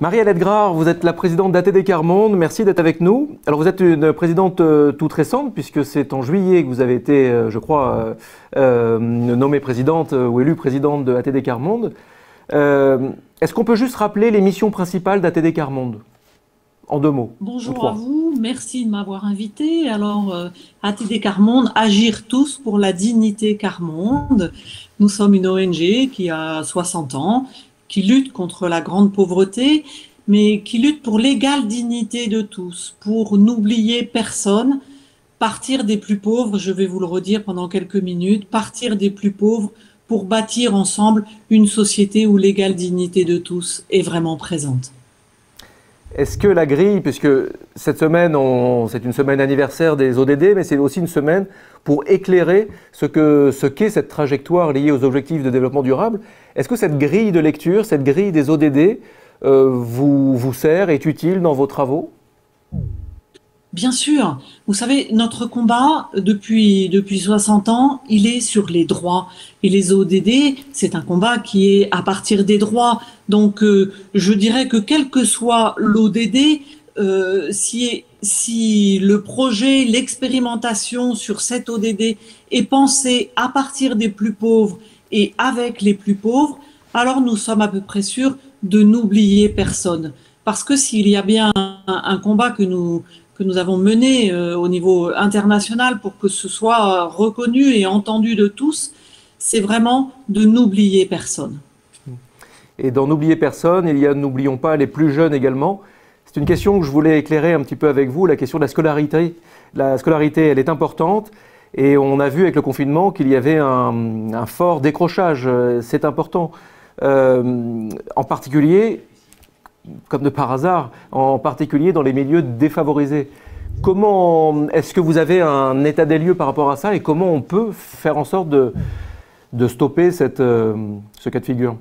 Marie-Hélène Grard, vous êtes la présidente d'ATD Quart Monde, merci d'être avec nous. Alors vous êtes une présidente toute récente puisque c'est en juillet que vous avez été, je crois, nommée présidente ou élue présidente de ATD Quart Monde. Est-ce qu'on peut juste rappeler les missions principales d'ATD Quart Monde en 2 mots? Bonjour à vous, merci de m'avoir invité. Alors, ATD Quart Monde, agir tous pour la dignité Quart Monde. Nous sommes une ONG qui a 60 ans, qui lutte contre la grande pauvreté, mais qui lutte pour l'égale dignité de tous, pour n'oublier personne, partir des plus pauvres, je vais vous le redire pendant quelques minutes, partir des plus pauvres pour bâtir ensemble une société où l'égale dignité de tous est vraiment présente. Est-ce que la grille, puisque cette semaine, c'est une semaine anniversaire des ODD, mais c'est aussi une semaine pour éclairer ce qu'est cette trajectoire liée aux objectifs de développement durable, est-ce que cette grille de lecture, cette grille des ODD, vous sert, est utile dans vos travaux? Bien sûr, vous savez, notre combat depuis 60 ans, il est sur les droits. Et les ODD, c'est un combat qui est à partir des droits. Donc, je dirais que quel que soit l'ODD, si le projet, l'expérimentation sur cet ODD est pensé à partir des plus pauvres et avec les plus pauvres, alors nous sommes à peu près sûrs de n'oublier personne. Parce que s'il y a bien un combat que nous avons mené au niveau international pour que ce soit reconnu et entendu de tous, c'est vraiment de n'oublier personne. Et dans n'oublier personne, il y a n'oublions pas les plus jeunes également. C'est une question que je voulais éclairer un petit peu avec vous, la question de la scolarité. La scolarité, elle est importante et on a vu avec le confinement qu'il y avait un fort décrochage. C'est important. En particulier, comme de par hasard, en particulier dans les milieux défavorisés. Comment est-ce que vous avez un état des lieux par rapport à ça et comment on peut faire en sorte de stopper ce cas de figure?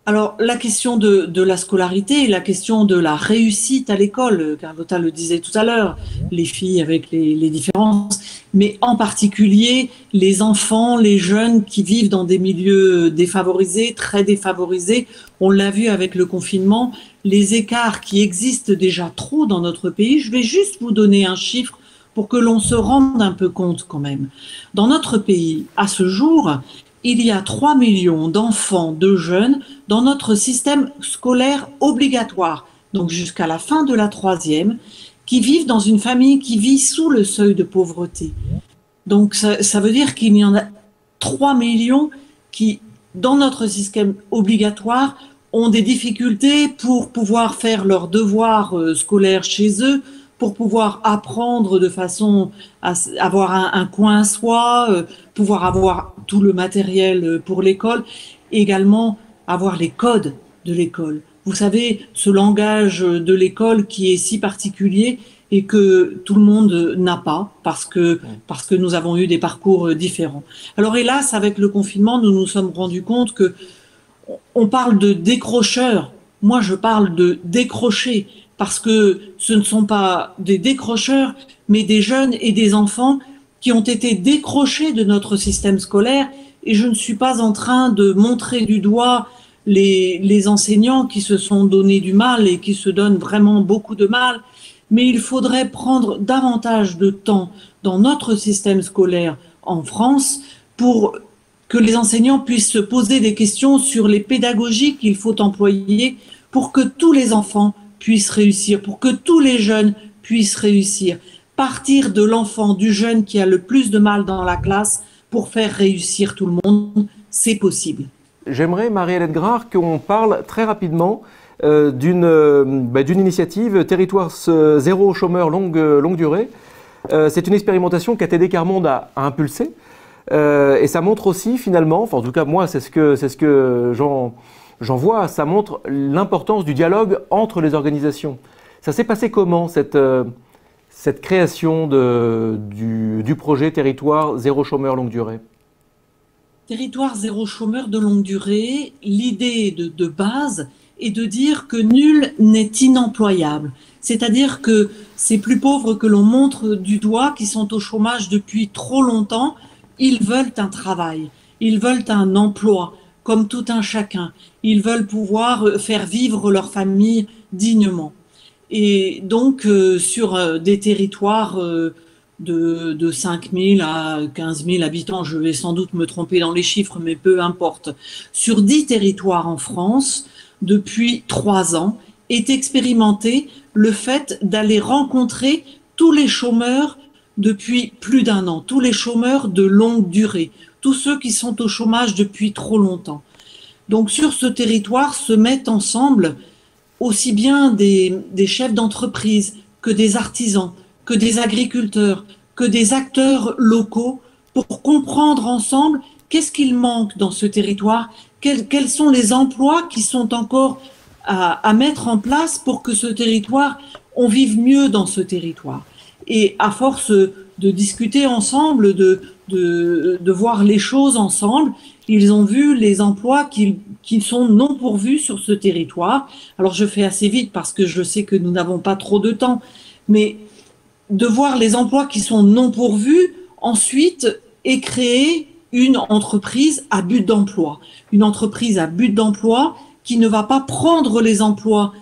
Alors, la question de la scolarité, la question de la réussite à l'école, Carlotta le disait tout à l'heure, les filles avec les différences, mais en particulier les enfants, les jeunes qui vivent dans des milieux défavorisés, très défavorisés. On l'a vu avec le confinement, les écarts qui existent déjà trop dans notre pays. Je vais juste vous donner un chiffre pour que l'on se rende un peu compte quand même. Dans notre pays, à ce jour, il y a 3 millions d'enfants, de jeunes, dans notre système scolaire obligatoire, donc jusqu'à la fin de la 3e, qui vivent dans une famille qui vit sous le seuil de pauvreté. Donc ça veut dire qu'il y en a 3 millions qui, dans notre système obligatoire, ont des difficultés pour pouvoir faire leurs devoirs scolaires chez eux, pour pouvoir apprendre de façon à avoir un coin à soi, pouvoir avoir tout le matériel pour l'école, également avoir les codes de l'école. Vous savez, ce langage de l'école qui est si particulier et que tout le monde n'a pas parce que nous avons eu des parcours différents. Alors hélas, avec le confinement, nous nous sommes rendus compte que on parle de décrocheurs. Moi, je parle de décrochés parce que ce ne sont pas des décrocheurs, mais des jeunes et des enfants qui ont été décrochés de notre système scolaire. Et je ne suis pas en train de montrer du doigt les enseignants qui se sont donné du mal et qui se donnent vraiment beaucoup de mal. Mais il faudrait prendre davantage de temps dans notre système scolaire en France pour que les enseignants puissent se poser des questions sur les pédagogies qu'il faut employer pour que tous les enfants puissent réussir, pour que tous les jeunes puissent réussir. Partir de l'enfant, du jeune qui a le plus de mal dans la classe pour faire réussir tout le monde, c'est possible. J'aimerais, Marie-Hélène Grard, qu'on parle très rapidement d'une initiative Territoire zéro chômeur longue durée. C'est une expérimentation qu'ATD Quart Monde a impulsée. Et ça montre aussi finalement, enfin en tout cas moi c'est ce que j'en vois, ça montre l'importance du dialogue entre les organisations. Ça s'est passé comment cette création du projet Territoire zéro chômeur longue durée? Territoire zéro chômeur de longue durée, l'idée de base est de dire que nul n'est inemployable. C'est-à-dire que ces plus pauvres que l'on montre du doigt, qui sont au chômage depuis trop longtemps, ils veulent un travail, ils veulent un emploi, comme tout un chacun. Ils veulent pouvoir faire vivre leur famille dignement. Et donc, sur des territoires de 5 000 à 15 000 habitants, je vais sans doute me tromper dans les chiffres, mais peu importe, sur 10 territoires en France, depuis 3 ans, est expérimenté le fait d'aller rencontrer tous les chômeurs depuis plus d'1 an, tous les chômeurs de longue durée, tous ceux qui sont au chômage depuis trop longtemps. Donc sur ce territoire se mettent ensemble aussi bien des chefs d'entreprise que des artisans, que des agriculteurs, que des acteurs locaux pour comprendre ensemble qu'est-ce qu'il manque dans ce territoire, quels sont les emplois qui sont encore à mettre en place pour que ce territoire, on vive mieux dans ce territoire. Et à force de discuter ensemble, de voir les choses ensemble, ils ont vu les emplois qui sont non pourvus sur ce territoire. Alors je fais assez vite parce que je sais que nous n'avons pas trop de temps, mais de voir les emplois qui sont non pourvus, ensuite, et créer une entreprise à but d'emploi. Une entreprise à but d'emploi qui ne va pas prendre les emplois,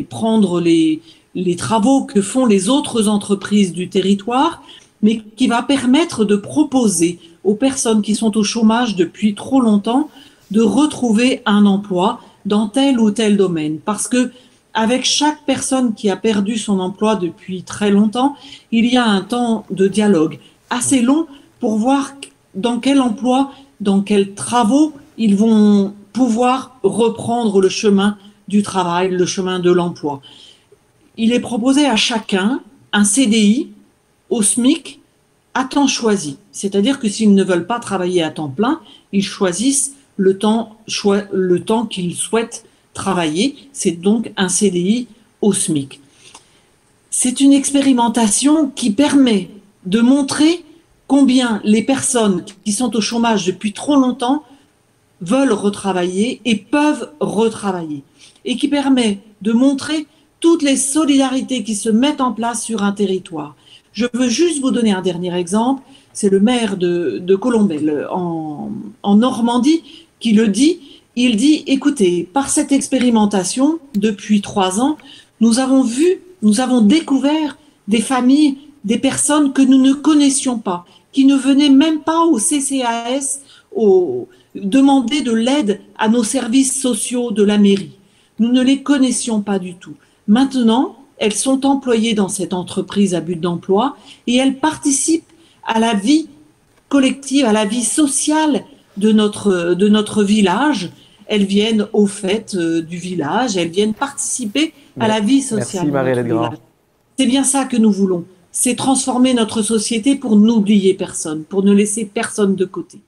prendre les travaux que font les autres entreprises du territoire, mais qui va permettre de proposer aux personnes qui sont au chômage depuis trop longtemps de retrouver un emploi dans tel ou tel domaine. Parce que avec chaque personne qui a perdu son emploi depuis très longtemps, il y a un temps de dialogue assez long pour voir dans quel emploi, dans quels travaux ils vont pouvoir reprendre le chemin du travail, le chemin de l'emploi. Il est proposé à chacun un CDI au SMIC à temps choisi. C'est-à-dire que s'ils ne veulent pas travailler à temps plein, ils choisissent le temps qu'ils souhaitent travailler. C'est donc un CDI au SMIC. C'est une expérimentation qui permet de montrer combien les personnes qui sont au chômage depuis trop longtemps veulent retravailler et peuvent retravailler. Et qui permet de montrer toutes les solidarités qui se mettent en place sur un territoire. Je veux juste vous donner un dernier exemple. C'est le maire de Colombelles, en Normandie, qui le dit. Il dit, écoutez, par cette expérimentation, depuis 3 ans, nous avons découvert des familles, des personnes que nous ne connaissions pas, qui ne venaient même pas au CCAS demander de l'aide à nos services sociaux de la mairie. Nous ne les connaissions pas du tout. Maintenant, elles sont employées dans cette entreprise à but d'emploi et elles participent à la vie collective, à la vie sociale de notre village. Elles viennent aux fêtes du village, elles viennent participer à la vie sociale. Merci Marie-Hélène Grand. C'est bien ça que nous voulons. C'est transformer notre société pour n'oublier personne, pour ne laisser personne de côté.